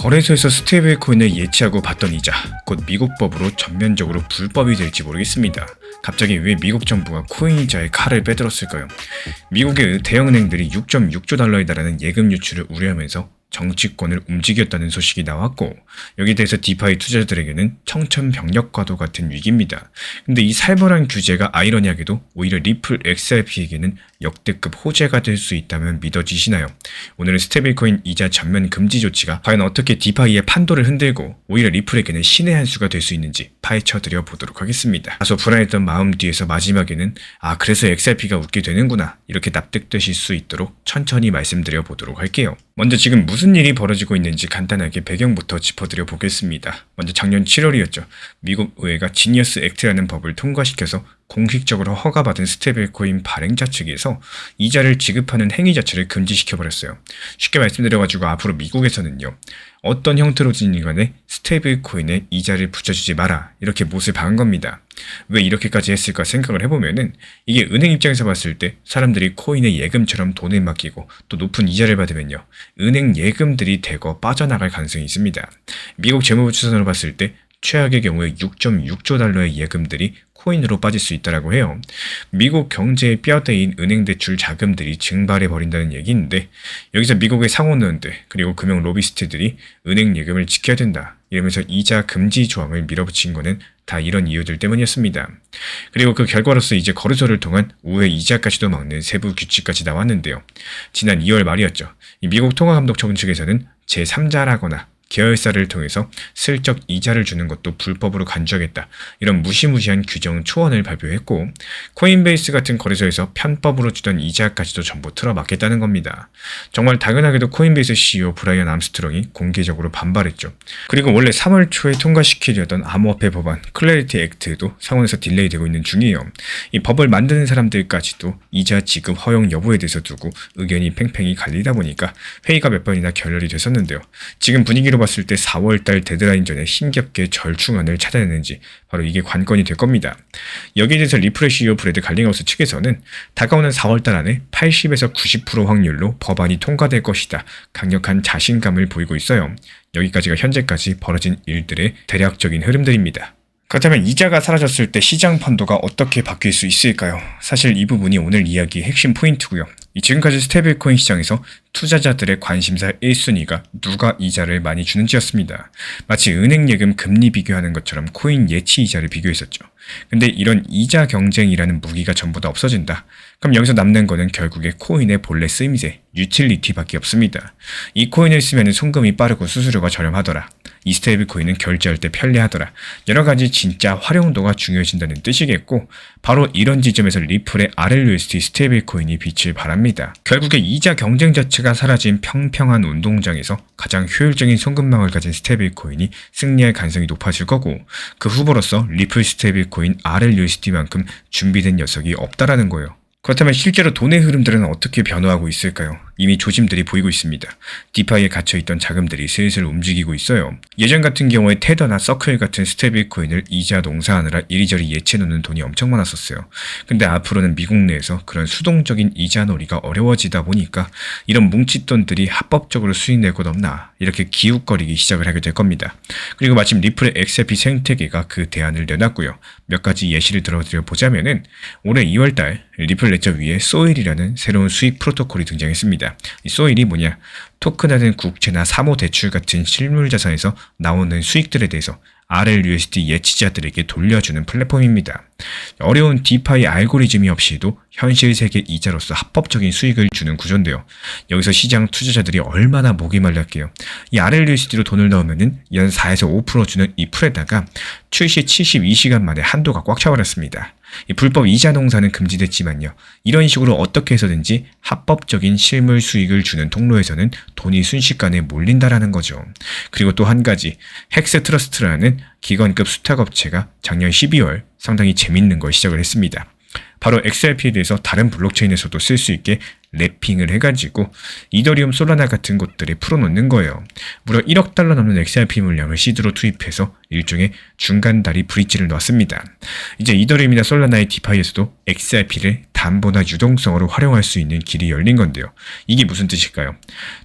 거래소에서 스테이블 코인을 예치하고 받던 이자, 곧 미국법으로 전면적으로 불법이 될지 모르겠습니다. 갑자기 왜 미국 정부가 코인 이자에 칼을 빼들었을까요? 미국의 대형은행들이 6.6조 달러에 달하는 예금 유출을 우려하면서 정치권을 움직였다는 소식이 나왔고, 여기에 대해서 디파이 투자자들에게는 청천벽력과도 같은 위기입니다. 근데 이 살벌한 규제가 아이러니하게도 오히려 리플 XRP에게는 역대급 호재가 될 수 있다면 믿어지시나요? 오늘은 스테이블코인 이자 전면 금지 조치가 과연 어떻게 디파이의 판도를 흔들고 오히려 리플에게는 신의 한 수가 될 수 있는지 파헤쳐드려 보도록 하겠습니다. 다소 불안했던 마음 뒤에서 마지막에는 그래서 XRP가 웃게 되는구나, 이렇게 납득되실 수 있도록 천천히 말씀드려 보도록 할게요. 먼저 지금 무슨 일이 벌어지고 있는지 간단하게 배경부터 짚어드려 보겠습니다. 먼저 작년 7월이었죠. 미국 의회가 지니어스 액트라는 법을 통과시켜서 공식적으로 허가받은 스테이블코인 발행자 측에서 이자를 지급하는 행위 자체를 금지시켜버렸어요. 쉽게 말씀드려가지고 앞으로 미국에서는요, 어떤 형태로든 간에 스테이블코인에 이자를 붙여주지 마라, 이렇게 못을 박은 겁니다. 왜 이렇게까지 했을까 생각을 해보면은, 이게 은행 입장에서 봤을 때 사람들이 코인에 예금처럼 돈을 맡기고 또 높은 이자를 받으면요, 은행 예금들이 대거 빠져나갈 가능성이 있습니다. 미국 재무부 추산으로 봤을 때 최악의 경우에 6.6조 달러의 예금들이 코인으로 빠질 수 있다고 해요. 미국 경제의 뼈대인 은행 대출 자금들이 증발해 버린다는 얘기인데, 여기서 미국의 상호노원들 그리고 금융 로비스트들이 은행 예금을 지켜야 된다 이러면서 이자 금지 조항을 밀어붙인 거는 다 이런 이유들 때문이었습니다. 그리고 그 결과로서 이제 거래소를 통한 우회 이자까지도 막는 세부 규칙까지 나왔는데요. 지난 2월 말이었죠. 이 미국 통화감독청 측에서는 제3자라거나 계열사를 통해서 슬쩍 이자를 주는 것도 불법으로 간주하겠다, 이런 무시무시한 규정 초안을 발표했고, 코인베이스 같은 거래소에서 편법으로 주던 이자까지도 전부 틀어막겠다는 겁니다. 정말 당연하게도 코인베이스 CEO 브라이언 암스트롱이 공개적으로 반발했죠. 그리고 원래 3월 초에 통과시키려던 암호화폐 법안 클래리티 액트도 상원에서 딜레이되고 있는 중이에요. 이 법을 만드는 사람들까지도 이자 지급 허용 여부에 대해서 두고 의견이 팽팽히 갈리다 보니까 회의가 몇 번이나 결렬이 됐었는데요. 지금 분위기로 봤을 때 4월달 데드라인 전에 힘겹게 절충안을 찾아내는지 바로 이게 관건이 될 겁니다. 여기에 대해서 리플의 CEO 브래드 갈링하우스 측에서는 다가오는 4월달 안에 80에서 90% 확률로 법안이 통과될 것이다, 강력한 자신감을 보이고 있어요. 여기까지가 현재까지 벌어진 일들의 대략적인 흐름들입니다. 그렇다면 이자가 사라졌을 때 시장 판도가 어떻게 바뀔 수 있을까요? 사실 이 부분이 오늘 이야기의 핵심 포인트고요. 지금까지 스테이블코인 시장에서 투자자들의 관심사 1순위가 누가 이자를 많이 주는지였습니다. 마치 은행 예금 금리 비교하는 것처럼 코인 예치 이자를 비교했었죠. 근데 이런 이자 경쟁이라는 무기가 전부 다 없어진다. 그럼 여기서 남는 거는 결국에 코인의 본래 쓰임새, 유틸리티밖에 없습니다. 이 코인을 쓰면 송금이 빠르고 수수료가 저렴하더라, 이 스테이블 코인은 결제할 때 편리하더라, 여러가지 진짜 활용도가 중요해진다는 뜻이겠고, 바로 이런 지점에서 리플의 RLUSD 스테이블 코인이 빛을 발합니다. 결국에 이자 경쟁 자체가 사라진 평평한 운동장에서 가장 효율적인 송금망을 가진 스테이블 코인이 승리할 가능성이 높아질 거고, 그 후보로서 리플 스테이블 코인 RLUSD만큼 준비된 녀석이 없다라는 거예요. 그렇다면 실제로 돈의 흐름들은 어떻게 변화하고 있을까요? 이미 조짐들이 보이고 있습니다. 디파이에 갇혀있던 자금들이 슬슬 움직이고 있어요. 예전 같은 경우에 테더나 서클 같은 스테이블 코인을 이자 농사하느라 이리저리 예치해놓는 돈이 엄청 많았었어요. 근데 앞으로는 미국 내에서 그런 수동적인 이자 놀이가 어려워지다 보니까 이런 뭉칫돈들이 합법적으로 수익 낼 곳 없나, 이렇게 기웃거리기 시작을 하게 될 겁니다. 그리고 마침 리플의 XRP 생태계가 그 대안을 내놨고요. 몇 가지 예시를 들어드려 보자면은, 올해 2월달 리플 레저 위에 소일이라는 새로운 수익 프로토콜이 등장했습니다. 이 소일이 뭐냐? 토큰화된 국채나 사모대출 같은 실물 자산에서 나오는 수익들에 대해서 RLUSD 예치자들에게 돌려주는 플랫폼입니다. 어려운 디파이 알고리즘이 없이도 현실 세계 이자로서 합법적인 수익을 주는 구조인데요. 여기서 시장 투자자들이 얼마나 목이 말랐게요. 이 RLUSD로 돈을 넣으면은 연 4에서 5% 주는 이 풀에다가 출시 72시간 만에 한도가 꽉 차버렸습니다. 이 불법 이자 농사는 금지됐지만요, 이런 식으로 어떻게 해서든지 합법적인 실물 수익을 주는 통로에서는 돈이 순식간에 몰린다라는 거죠. 그리고 또 한 가지, 헥스 트러스트라는 기관급 수탁업체가 작년 12월 상당히 재밌는 걸 시작을 했습니다. 바로 XRP에 대해서 다른 블록체인에서도 쓸 수 있게 랩핑을 해가지고 이더리움, 솔라나 같은 곳들에 풀어놓는 거예요. 무려 1억 달러 넘는 XRP 물량을 시드로 투입해서 일종의 중간 다리 브릿지를 놨습니다. 이제 이더리움이나 솔라나의 디파이에서도 XRP를 다 담보나 유동성으로 활용할 수 있는 길이 열린 건데요. 이게 무슨 뜻일까요?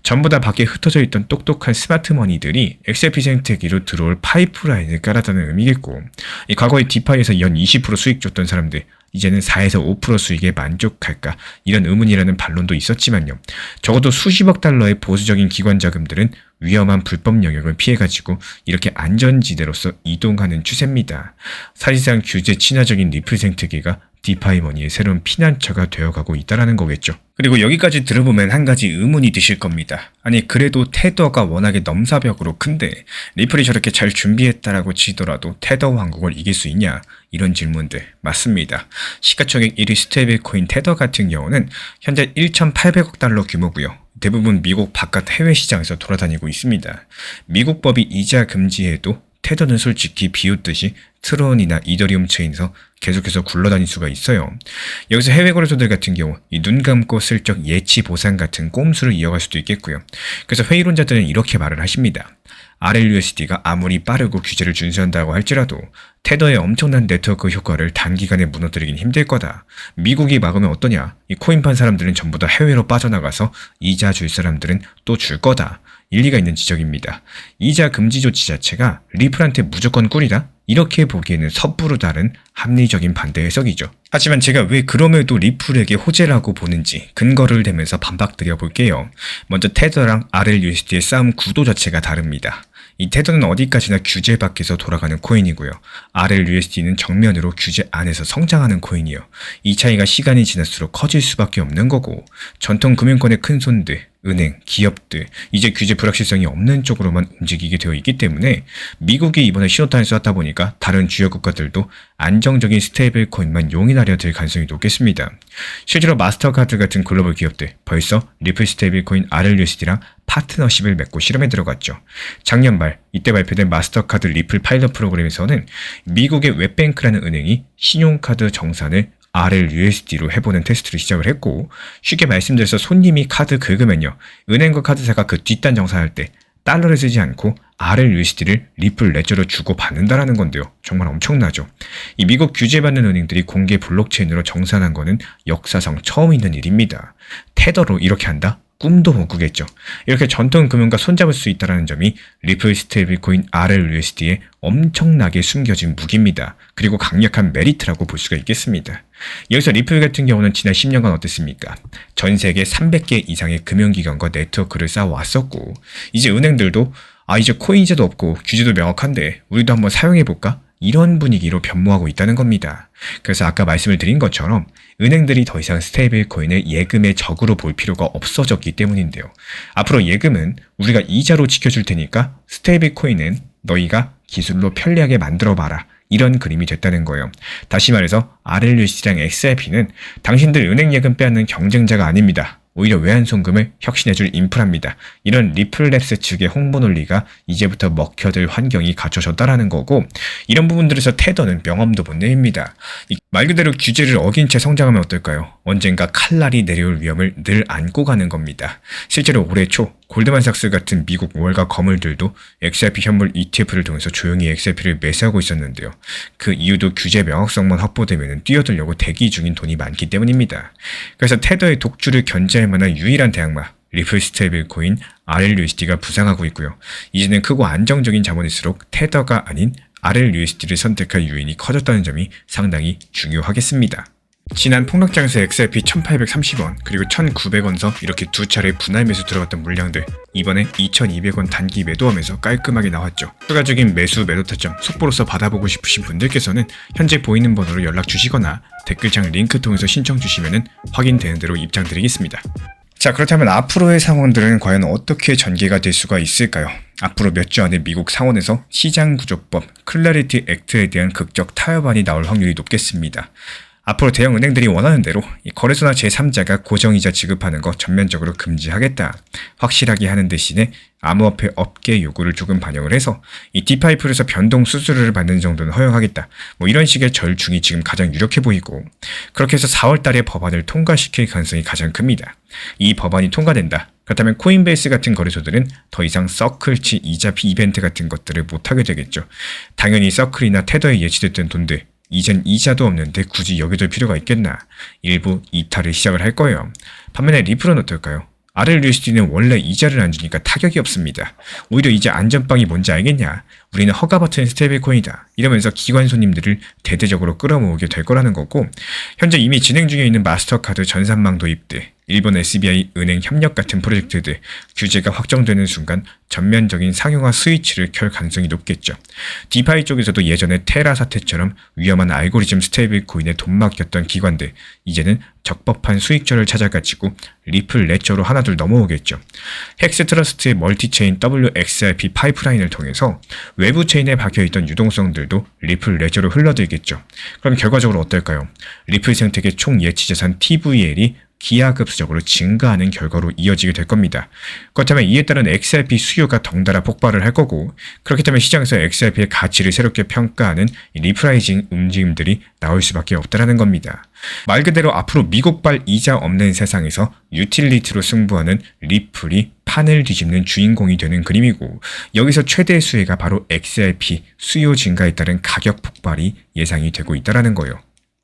전부 다 밖에 흩어져 있던 똑똑한 스마트머니들이 XRP 생태계로 들어올 파이프라인을 깔았다는 의미겠고, 이 과거에 디파이에서 연 20% 수익 줬던 사람들, 이제는 4에서 5% 수익에 만족할까? 이런 의문이라는 반론도 있었지만요. 적어도 수십억 달러의 보수적인 기관 자금들은 위험한 불법 영역을 피해가지고 이렇게 안전지대로서 이동하는 추세입니다. 사실상 규제 친화적인 리플 생태계가 디파이 머니의 새로운 피난처가 되어가고 있다는 거겠죠. 그리고 여기까지 들어보면 한 가지 의문이 드실 겁니다. 아니 그래도 테더가 워낙에 넘사벽으로 큰데 리플이 저렇게 잘 준비했다라고 치더라도 테더 왕국을 이길 수 있냐? 이런 질문들 맞습니다. 시가총액 1위 스테이블코인 테더 같은 경우는 현재 1,800억 달러 규모고요. 대부분 미국 바깥 해외 시장에서 돌아다니고 있습니다. 미국 법이 이자 금지해도 테더는 솔직히 비웃듯이 트론이나 이더리움 체인에서 계속해서 굴러다닐 수가 있어요. 여기서 해외 거래소들 같은 경우 이 눈 감고 슬쩍 예치 보상 같은 꼼수를 이어갈 수도 있겠고요. 그래서 회의론자들은 이렇게 말을 하십니다. RLUSD가 아무리 빠르고 규제를 준수한다고 할지라도 테더의 엄청난 네트워크 효과를 단기간에 무너뜨리긴 힘들 거다. 미국이 막으면 어떠냐? 이 코인 판 사람들은 전부 다 해외로 빠져나가서 이자 줄 사람들은 또 줄 거다. 일리가 있는 지적입니다. 이자 금지 조치 자체가 리플한테 무조건 꿀이다? 이렇게 보기에는 섣부로 다른 합리적인 반대 해석이죠. 하지만 제가 왜 그럼에도 리플에게 호재라고 보는지 근거를 대면서 반박드려 볼게요. 먼저 테더랑 RLUSD의 싸움 구도 자체가 다릅니다. 이 테더는 어디까지나 규제 밖에서 돌아가는 코인이고요. RLUSD는 정면으로 규제 안에서 성장하는 코인이요. 이 차이가 시간이 지날수록 커질 수밖에 없는 거고, 전통 금융권의 큰 손들, 은행, 기업들, 이제 규제 불확실성이 없는 쪽으로만 움직이게 되어 있기 때문에 미국이 이번에 신호탄을 쐈다 보니까 다른 주요 국가들도 안정적인 스테이블 코인만 용인하려 들 가능성이 높겠습니다. 실제로 마스터카드 같은 글로벌 기업들 벌써 리플 스테이블 코인 RLUSD랑 파트너십을 맺고 실험에 들어갔죠. 작년 말 이때 발표된 마스터카드 리플 파일럿 프로그램에서는 미국의 웹뱅크라는 은행이 신용카드 정산을 RLUSD로 해보는 테스트를 시작을 했고, 쉽게 말씀드려서 손님이 카드 긁으면요, 은행과 카드사가 그 뒷단 정산할 때 달러를 쓰지 않고 RLUSD를 리플 레저로 주고 받는다라는 건데요. 정말 엄청나죠. 이 미국 규제받는 은행들이 공개 블록체인으로 정산한 거는 역사상 처음 있는 일입니다. 테더로 이렇게 한다? 꿈도 못 꾸겠죠. 이렇게 전통 금융과 손잡을 수 있다는 점이 리플 스테이블코인 RLUSD의 엄청나게 숨겨진 무기입니다. 그리고 강력한 메리트라고 볼 수가 있겠습니다. 여기서 리플 같은 경우는 지난 10년간 어땠습니까? 전 세계 300개 이상의 금융기관과 네트워크를 쌓아왔었고, 이제 은행들도 이제 코인제도 없고 규제도 명확한데 우리도 한번 사용해볼까? 이런 분위기로 변모하고 있다는 겁니다. 그래서 아까 말씀을 드린 것처럼 은행들이 더 이상 스테이블 코인을 예금의 적으로 볼 필요가 없어졌기 때문인데요. 앞으로 예금은 우리가 이자로 지켜줄 테니까 스테이블 코인은 너희가 기술로 편리하게 만들어봐라. 이런 그림이 됐다는 거예요. 다시 말해서 RLUSD랑 XRP는 당신들 은행 예금 빼앗는 경쟁자가 아닙니다. 오히려 외환송금을 혁신해줄 인프라입니다. 이런 리플랩스 측의 홍보 논리가 이제부터 먹혀들 환경이 갖춰졌다라는 거고, 이런 부분들에서 테더는 명함도 못 내립니다. 말 그대로 규제를 어긴 채 성장하면 어떨까요? 언젠가 칼날이 내려올 위험을 늘 안고 가는 겁니다. 실제로 올해 초 골드만삭스 같은 미국 월가 거물들도 XRP 현물 ETF를 통해서 조용히 XRP를 매수하고 있었는데요. 그 이유도 규제 명확성만 확보되면 뛰어들려고 대기 중인 돈이 많기 때문입니다. 그래서 테더의 독주를 견제할 만한 유일한 대항마, 리플 스테이블 코인 RLUSD가 부상하고 있고요. 이제는 크고 안정적인 자본일수록 테더가 아닌 RLUSD를 선택할 요인이 커졌다는 점이 상당히 중요하겠습니다. 지난 폭락장에서 XRP 1830원 그리고 1900원서 이렇게 두 차례 분할 매수 들어갔던 물량들, 이번에 2200원 단기 매도하면서 깔끔하게 나왔죠. 추가적인 매수 매도 타점 속보로서 받아보고 싶으신 분들께서는 현재 보이는 번호로 연락 주시거나 댓글창 링크 통해서 신청 주시면 확인되는 대로 입장 드리겠습니다. 자, 그렇다면 앞으로의 상황들은 과연 어떻게 전개가 될 수가 있을까요? 앞으로 몇 주 안에 미국 상원에서 시장구조법 클래리티 액트에 대한 극적 타협안이 나올 확률이 높겠습니다. 앞으로 대형 은행들이 원하는 대로 이 거래소나 제3자가 고정이자 지급하는 거 전면적으로 금지하겠다. 확실하게 하는 대신에 암호화폐 업계 요구를 조금 반영을 해서 이 디파이풀에서 변동 수수료를 받는 정도는 허용하겠다. 이런 식의 절충이 지금 가장 유력해 보이고, 그렇게 해서 4월 달에 법안을 통과시킬 가능성이 가장 큽니다. 이 법안이 통과된다. 그렇다면 코인베이스 같은 거래소들은 더 이상 서클치 이자 이벤트 같은 것들을 못하게 되겠죠. 당연히 서클이나 테더에 예치됐던 돈들, 이젠 이자도 없는데 굳이 여겨둘 필요가 있겠나. 일부 이탈을 시작을 할 거예요. 반면에 리플은 어떨까요? RLUSD는 원래 이자를 안 주니까 타격이 없습니다. 오히려 이제 안전빵이 뭔지 알겠냐? 우리는 허가 버튼 스테이블코인이다. 이러면서 기관 손님들을 대대적으로 끌어모으게 될 거라는 거고, 현재 이미 진행 중에 있는 마스터카드 전산망 도입들, 일본 SBI 은행 협력 같은 프로젝트들, 규제가 확정되는 순간 전면적인 상용화 스위치를 켤 가능성이 높겠죠. 디파이 쪽에서도 예전에 테라 사태처럼 위험한 알고리즘 스테이블 코인에 돈 맡겼던 기관들, 이제는 적법한 수익처를 찾아가지고 리플 레저로 하나둘 넘어오겠죠. 헥스 트러스트의 멀티체인 WXRP 파이프라인을 통해서 외부 체인에 박혀있던 유동성들도 리플 레저로 흘러들겠죠. 그럼 결과적으로 어떨까요? 리플 생태계 총 예치자산 TVL이 기하급수적으로 증가하는 결과로 이어지게 될 겁니다. 그렇다면 이에 따른 XRP 수요가 덩달아 폭발을 할 거고, 그렇기 때문에 시장에서 XRP의 가치를 새롭게 평가하는 리프라이징 움직임들이 나올 수밖에 없다는 겁니다. 말 그대로 앞으로 미국발 이자 없는 세상에서 유틸리티로 승부하는 리플이 판을 뒤집는 주인공이 되는 그림이고, 여기서 최대 수혜가 바로 XRP 수요 증가에 따른 가격 폭발이 예상이 되고 있다는 거예요.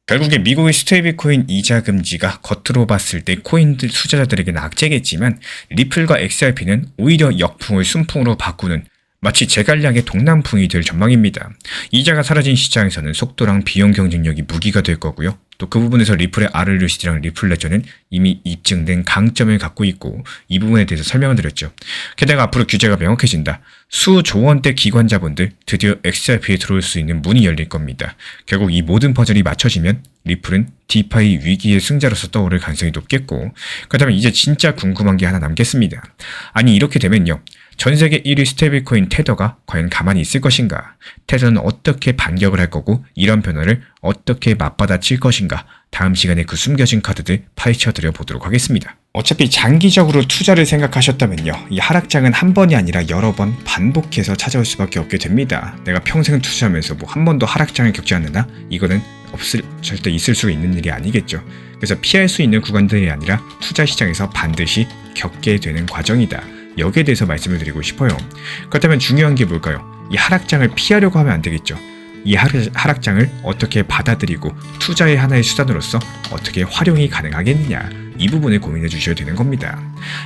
결국에 미국의 스테이블코인 이자 금지가 겉으로 봤을 때 코인들 투자자들에게는 악재겠지만, 리플과 XRP는 오히려 역풍을 순풍으로 바꾸는 마치 제갈량의 동남풍이 될 전망입니다. 이자가 사라진 시장에서는 속도랑 비용 경쟁력이 무기가 될 거고요. 또 그 부분에서 리플의 RLUSD랑 리플 레저는 이미 입증된 강점을 갖고 있고, 이 부분에 대해서 설명을 드렸죠. 게다가 앞으로 규제가 명확해진다. 수조 원대 기관자분들 드디어 XRP에 들어올 수 있는 문이 열릴 겁니다. 결국 이 모든 퍼즐이 맞춰지면 리플은 디파이 위기의 승자로서 떠오를 가능성이 높겠고, 그렇다면 이제 진짜 궁금한 게 하나 남겠습니다. 아니 이렇게 되면요, 전세계 1위 스테이블코인 테더가 과연 가만히 있을 것인가? 테더는 어떻게 반격을 할 거고, 이런 변화를 어떻게 맞받아칠 것인가? 다음 시간에 그 숨겨진 카드들 파헤쳐드려 보도록 하겠습니다. 어차피 장기적으로 투자를 생각하셨다면요, 이 하락장은 한 번이 아니라 여러 번 반복해서 찾아올 수밖에 없게 됩니다. 내가 평생 투자하면서 뭐 한 번도 하락장을 겪지 않느냐? 이거는 절대 있을 수 있는 일이 아니겠죠. 그래서 피할 수 있는 구간들이 아니라 투자 시장에서 반드시 겪게 되는 과정이다. 여기에 대해서 말씀을 드리고 싶어요. 그렇다면 중요한 게 뭘까요? 이 하락장을 피하려고 하면 안 되겠죠. 이 하락장을 어떻게 받아들이고 투자의 하나의 수단으로서 어떻게 활용이 가능하겠느냐, 이 부분을 고민해 주셔야 되는 겁니다.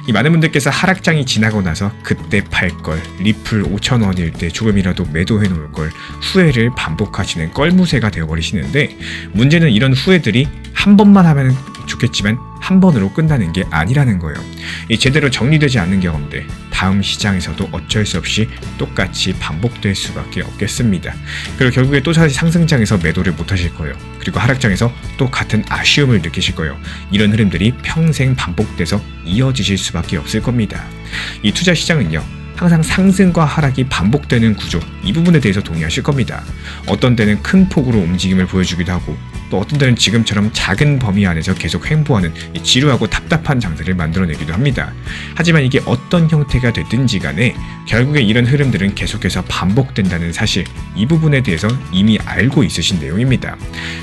이 많은 분들께서 하락장이 지나고 나서 그때 팔걸, 리플 5,000원일 때 조금이라도 매도해 놓을 걸 후회를 반복하시는 껄무새가 되어버리시는데, 문제는 이런 후회들이 한 번만 하면 좋겠지만 한 번으로 끝나는 게 아니라는 거예요. 이 제대로 정리되지 않는 경험들, 다음 시장에서도 어쩔 수 없이 똑같이 반복될 수밖에 없겠습니다. 그리고 결국에 또 다시 상승장에서 매도를 못 하실 거예요. 그리고 하락장에서 또 같은 아쉬움을 느끼실 거예요. 이런 흐름들이 평생 반복돼서 이어지실 수밖에 없을 겁니다. 이 투자 시장은요, 항상 상승과 하락이 반복되는 구조, 이 부분에 대해서 동의하실 겁니다. 어떤 때는 큰 폭으로 움직임을 보여주기도 하고, 또 어떤 때는 지금처럼 작은 범위 안에서 계속 횡보하는 지루하고 답답한 장세를 만들어내기도 합니다. 하지만 이게 어떤 형태가 됐든지 간에 결국에 이런 흐름들은 계속해서 반복된다는 사실, 이 부분에 대해서 이미 알고 있으신 내용입니다.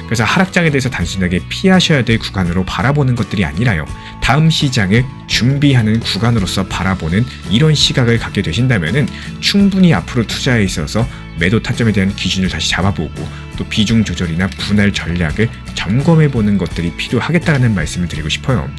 그래서 하락장에 대해서 단순하게 피하셔야 될 구간으로 바라보는 것들이 아니라요, 다음 시장을 준비하는 구간으로서 바라보는 이런 시각을 갖게 되신다면은 충분히 앞으로 투자에 있어서 매도 타점에 대한 기준을 다시 잡아보고, 또 비중 조절이나 분할 전략을 점검해보는 것들이 필요하겠다는 말씀을 드리고 싶어요.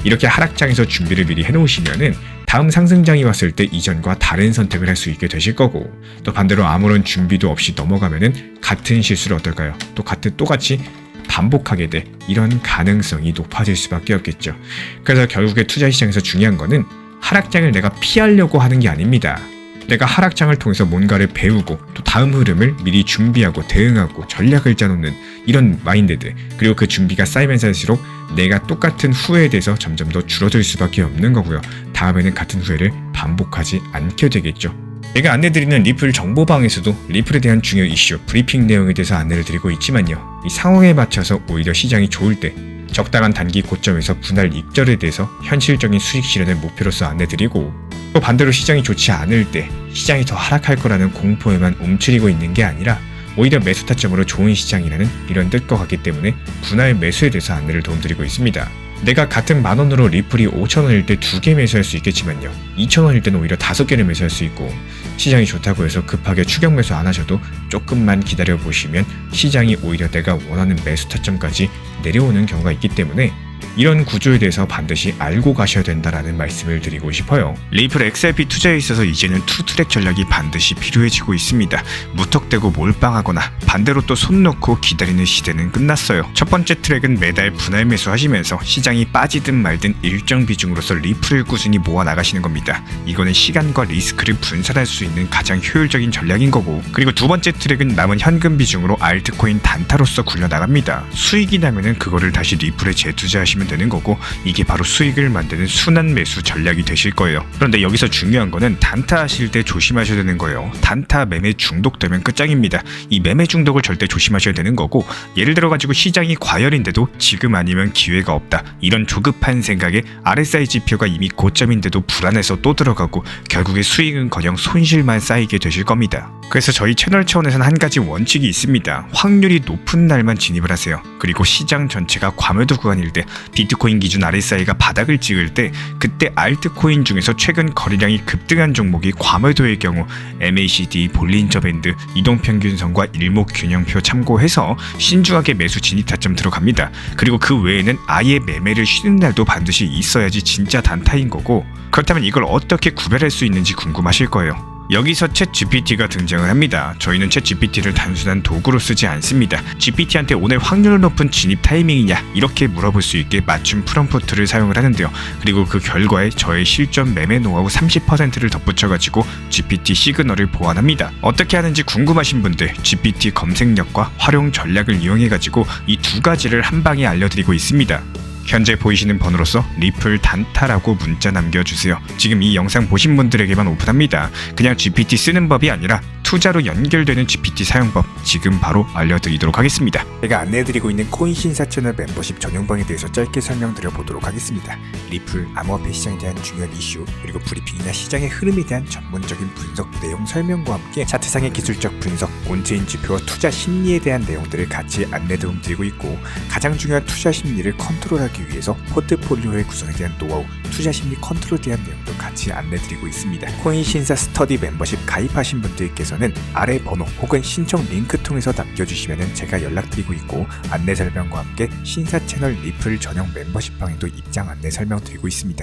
이렇게 하락장에서 준비를 미리 해놓으시면은 다음 상승장이 왔을 때 이전과 다른 선택을 할 수 있게 되실 거고, 또 반대로 아무런 준비도 없이 넘어가면은 같은 실수를 어떨까요? 똑같이 반복하게 돼 이런 가능성이 높아질 수밖에 없겠죠. 그래서 결국에 투자 시장에서 중요한 거는 하락장을 내가 피하려고 하는 게 아닙니다. 내가 하락장을 통해서 뭔가를 배우고 또 다음 흐름을 미리 준비하고 대응하고 전략을 짜놓는 이런 마인드들, 그리고 그 준비가 쌓이면 쌓일수록 내가 똑같은 후회에 대해서 점점 더 줄어들 수밖에 없는 거고요. 다음에는 같은 후회를 반복하지 않게 되겠죠. 제가 안내드리는 리플 정보방에서도 리플에 대한 중요 이슈, 브리핑 내용에 대해서 안내를 드리고 있지만요, 이 상황에 맞춰서 오히려 시장이 좋을 때 적당한 단기 고점에서 분할 익절에 대해서 현실적인 수익 실현을 목표로서 안내드리고, 또 반대로 시장이 좋지 않을 때 시장이 더 하락할 거라는 공포에만 움츠리고 있는 게 아니라 오히려 매수 타점으로 좋은 시장이라는 이런 뜻과 같기 때문에 분할 매수에 대해서 안내를 도움드리고 있습니다. 내가 같은 만원으로 리플이 5,000원일 때 2개 매수할 수 있겠지만요. 2,000원일 때는 오히려 5개를 매수할 수 있고 시장이 좋다고 해서 급하게 추격 매수 안 하셔도 조금만 기다려 보시면 시장이 오히려 내가 원하는 매수 타점까지 내려오는 경우가 있기 때문에 이런 구조에 대해서 반드시 알고 가셔야 된다라는 말씀을 드리고 싶어요. 리플 XRP 투자에 있어서 이제는 투트랙 전략이 반드시 필요해지고 있습니다. 무턱대고 몰빵하거나 반대로 또 손 놓고 기다리는 시대는 끝났어요. 첫 번째 트랙은 매달 분할 매수하시면서 시장이 빠지든 말든 일정 비중으로서 리플을 꾸준히 모아 나가시는 겁니다. 이거는 시간과 리스크를 분산할 수 있는 가장 효율적인 전략인 거고, 그리고 두 번째 트랙은 남은 현금 비중으로 알트코인 단타로서 굴려나갑니다. 수익이 나면은 그거를 다시 리플에 재투자하시면 되는 거고, 이게 바로 수익을 만드는 순환 매수 전략이 되실 거예요. 그런데 여기서 중요한 거는 단타 하실 때 조심하셔야 되는 거예요. 단타 매매 중독되면 끝장입니다. 이 매매 중독을 절대 조심하셔야 되는 거고, 예를 들어 가지고 시장이 과열인데도 지금 아니면 기회가 없다, 이런 조급한 생각에 RSI 지표가 이미 고점인데도 불안해서 또 들어가고 결국에 수익은커녕 손실만 쌓이게 되실 겁니다. 그래서 저희 채널 차원에서는 한 가지 원칙이 있습니다. 확률이 높은 날만 진입을 하세요. 그리고 시장 전체가 과매도 구간일 때, 비트코인 기준 RSI가 바닥을 찍을 때, 그때 알트코인 중에서 최근 거래량이 급등한 종목이 과매도의 경우 MACD, 볼린저 밴드, 이동평균선과 일목균형표 참고해서 신중하게 매수 진입 타점 들어갑니다. 그리고 그 외에는 아예 매매를 쉬는 날도 반드시 있어야지 진짜 단타인 거고, 그렇다면 이걸 어떻게 구별할 수 있는지 궁금하실 거예요. 여기서 챗 GPT가 등장을 합니다. 저희는 챗 GPT를 단순한 도구로 쓰지 않습니다. GPT한테 오늘 확률 높은 진입 타이밍이냐 이렇게 물어볼 수 있게 맞춤 프롬프트를 사용을 하는데요. 그리고 그 결과에 저의 실전 매매 노하우 30%를 덧붙여가지고 GPT 시그널을 보완합니다. 어떻게 하는지 궁금하신 분들 GPT 검색력과 활용 전략을 이용해가지고 이 두 가지를 한 방에 알려드리고 있습니다. 현재 보이시는 번호로서 리플 단타라고 문자 남겨주세요. 지금 이 영상 보신 분들에게만 오픈합니다. 그냥 GPT 쓰는 법이 아니라 투자로 연결되는 GPT 사용법 지금 바로 알려드리도록 하겠습니다. 제가 안내해드리고 있는 코인 신사 채널 멤버십 전용방에 대해서 짧게 설명드려 보도록 하겠습니다. 리플, 암호화폐 시장에 대한 중요한 이슈, 그리고 브리핑이나 시장의 흐름에 대한 전문적인 분석 내용 설명과 함께 차트상의 기술적 분석, 온체인 지표와 투자 심리에 대한 내용들을 같이 안내 도움드리고 있고, 가장 중요한 투자 심리를 컨트롤하기 위해서 포트폴리오의 구성에 대한 노하우, 투자 심리 컨트롤에 대한 내용도 같이 안내드리고 있습니다. 코인 신사 스터디 멤버십 가입하신 분들께서는 아래 번호 혹은 신청 링크 통해서 남겨주시면 제가 연락드리고 있고, 안내 설명과 함께 신사 채널 리플 전용 멤버십 방에도 입장 안내 설명드리고 있습니다.